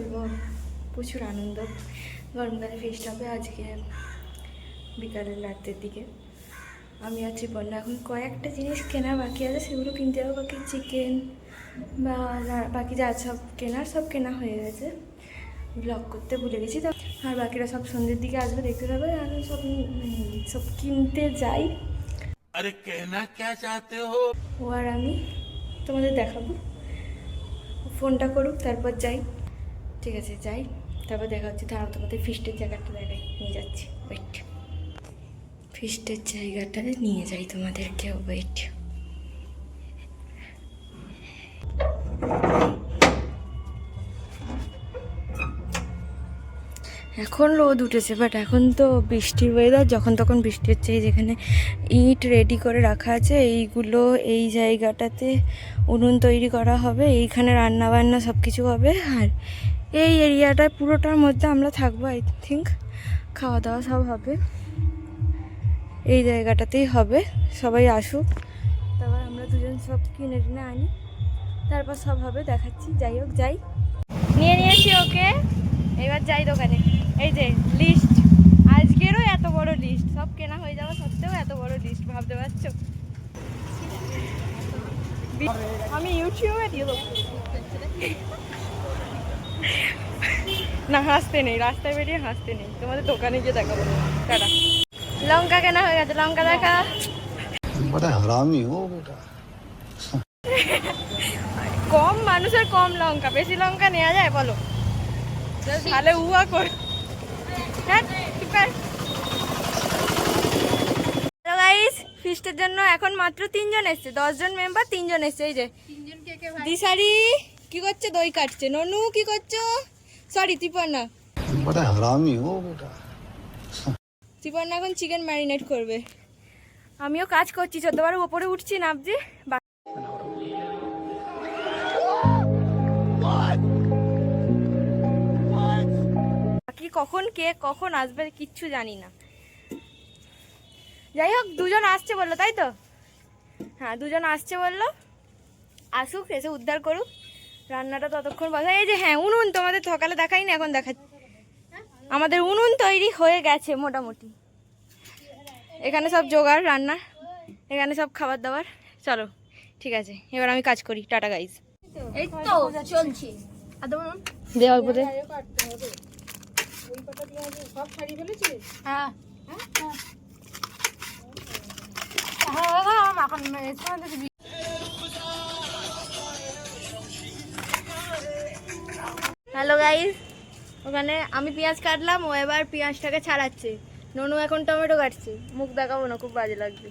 বলবো, প্রচুর আনন্দ। গরমকালে ফিস্ট হবে আজকে বিকালের রাতের দিকে। আমি আর ত্রিপর্ণা এখন কয়েকটা জিনিস কেনা বাকি আছে, সেগুলো কিনতে হবে। বাকি চিকেন বা বাকি যা সব কেনার সব কেনা হয়ে গেছে, ব্লগ করতে ভুলে গেছি। তো আর বাকিরা সব সন্ধ্যের দিকে আসবে, দেখতে পাবে। আমি সব সব কিনতে যাই। আরে কেনা কে চাতে হো? ও আর আমি তোমাদের দেখাবো। ফোনটা করুক তারপর যাই। ঠিক আছে, যাই, তারপর দেখা হচ্ছে। তারপর তোমাদের ফিস্টের জায়গাটা দেখাই, নিয়ে যাচ্ছি। ওয়েট, ফিস্টের জায়গাটা নিয়ে যাই তোমাদেরকে। ওয়েট, এখন রোদ উঠেছে, বাট এখন তো বৃষ্টির ওয়েদার, যখন তখন বৃষ্টি হচ্ছে। এই যেখানে ইট রেডি করে রাখা আছে, এইগুলো এই জায়গাটাতে উনুন তৈরি করা হবে, এইখানে রান্না বান্না সব কিছু হবে। আর এই এরিয়াটা পুরোটার মধ্যে আমরা থাকবো। আই থিঙ্ক খাওয়া দাওয়া সব হবে এই জায়গাটাতেই হবে। সবাই আসুক, তারপর আমরা দুজন সব কিনে টিনে আনি, তারপর সব হবে, দেখাচ্ছি। যাই হোক, যাই, নিয়ে নিয়েছি ওকে। এবার যাই দোকানে। এই যে লিস্ট, আজকেরও এত বড় লিস্ট, সব কেনা হয়ে যাওয়া সত্ত্বেও এত বড় লিস্ট, ভাবতে পারছো? আমি ইউটিউবে দিয়ে দেবো না, হাসতে নেই, রাস্তায় বেরিয়ে হাসতে নেই, তোমাদের দোকানে গিয়ে দেখাবো। টাটা। লঙ্কা কেনা হয়ে গেছে, লঙ্কা দেখা। বড় হারামি হো বেটা। কম মানুষের কম লঙ্কা, বেশি লঙ্কা নেওয়া যায় বলো? তাহলে উয়া কর। হ্যালো গাইস, ফিস্টের জন্য এখন মাত্র 3 জন এসছে। 10 জন মেম্বার, 3 জন এসছে। এই যে দিশারি কি করছে? দই কাটছে। ননু কি করছো? সরি, ত্রিপর্ণা। বড় হারামি হো বেটা। ত্রিপর্ণা এখন চিকেন ম্যারিনেট করবে। আমিও কাজ করছি, 14 বার উপরে উঠছি, নামছি। বাকি কখন কে কখন আসবে কিচ্ছু জানি না। যাই হোক, 2 জন আসছে বললো, তাই তো? হ্যাঁ, 2 জন আসছে বললো, আসুক, এসে উদ্ধার করুক। রান্নাটা ততক্ষণ বসা। এই যে হ্যাঁ, উনুন তোমাদের সকালে দেখাই না, এখন দেখাচ্ছি। আমাদের উনুন তৈরি হয়ে গেছে মোটামুটি। এখানে সব জোগাড় রান্না, এখানে সব খাবার দাবার। চলো ঠিক আছে, এবার আমি কাজ করি। Tata guys. এই তো চলছে। দে অল্প দে। হ্যাঁ হ্যালো গাইজ, ওখানে আমি পেঁয়াজ কাটলাম, ও এবার পেঁয়াজটাকে ছাড়াচ্ছে। ননু এখন টমেটো কাটছে। মুখ দেখাবো না, খুব বাজে লাগবে।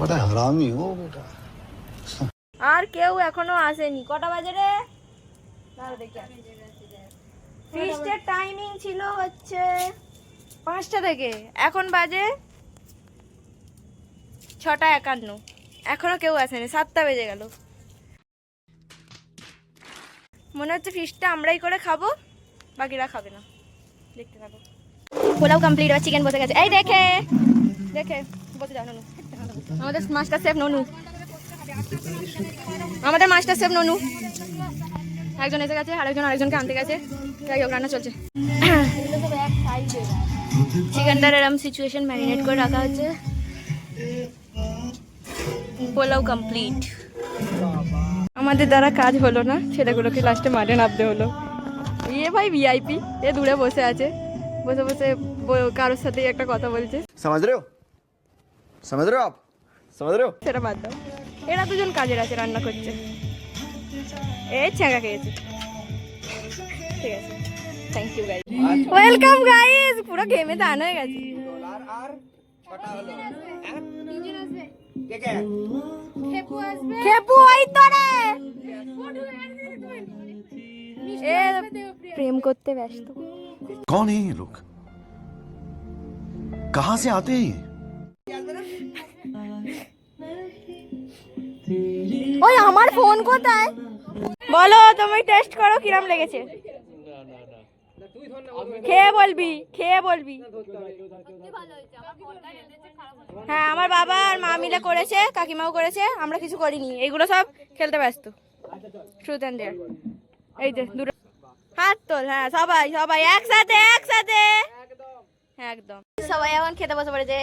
বড় হারামি হো বেটা। আর কেউ এখনো আসেনি। কটা বাজে রে? ফিস্টের টাইমিং ছিল হচ্ছে 5টা থেকে, এখন বাজে 6:51। এখনো কেউ আসেনি, 7টা বেজে গেল। মনে হচ্ছে ফিস্টটা আমরাই করে খাবো, বাকিরা খাবে না। দেখতে থাকো। পোলাও কমপ্লিট, আর চিকেন বসে গেছে। এই দেখে দেখে বসে যাও ননু। আমাদের মাস্টার শেফ ননু, আমাদের মাস্টার শেফ ননু। একজন এসে গেছে, আরেকজনকে আনতে গেছে। যাই হোক, রান্না চলছে। চিকেনটার এরম সিচুয়েশন ম্যারিনেট করে রাখা হচ্ছে। পোলাও কমপ্লিট। আমাদের দ্বারা কাজ হলো না, ছেলেগুলোকে লাস্টে মাঠে নামতে হলো। ইয়ে ভাই ভিআইপি, এ দূরে বসে আছে, বসে বসে কারোর সাথেই একটা কথা বলছে। समझ रहे हो आप समझ रहे हो? সেটা বাদ দাও, এরা 2 জন কাজের আছে, রান্না করছে। এই ছ্যাঁকা খেয়েছে। ঠিক আছে, thank you guys. Welcome guys, পুরো গেমে দান হয়ে গেছে। খেপু ওই তো রে, এ প্রেম করতে ব্যস্ত। कौन है ये लोग? कहां से आते हैं? ওই আমার ফোন কোথায়? বলো, তুমি টেস্ট করো কিরম লেগেছে। খেয়ে বলবি, খেয়ে বলবি। হ্যাঁ, আমার বাবা আর মা মিলে করেছে, কাকিমাও করেছে, আমরা কিছু করিনি। এইগুলো সব খেলতে ব্যস্ত। Truth and dare. এই যে দুটো হাত তোল, হ্যাঁ সবাই সবাই একসাথে একসাথে একদম সবাই এখন খেতে বসে পড়েছে।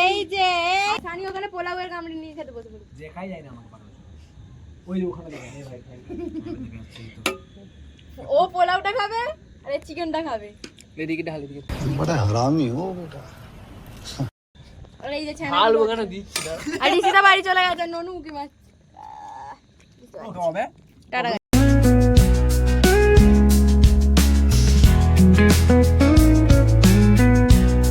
এই যে সানি ওখানে পোলাওয়ের কামড়ি নিয়ে খেতে বসে পড়েছে। যে খাই যায় না আমাকে পাঠানো ওই যে ওখানে দেখেন এই ভাই ভাই ও পোলাওটা খাবে আর এই চিকেনটা খাবে। এদিকে ঢাল এদিকে बड़ा हरामी हो बेटा। আর এই যে হাল ওখানে দিচ্ছি না আর ঋষিতা বাড়ি চলে গেছে, ননু উকি মারছে। হবে টাটা।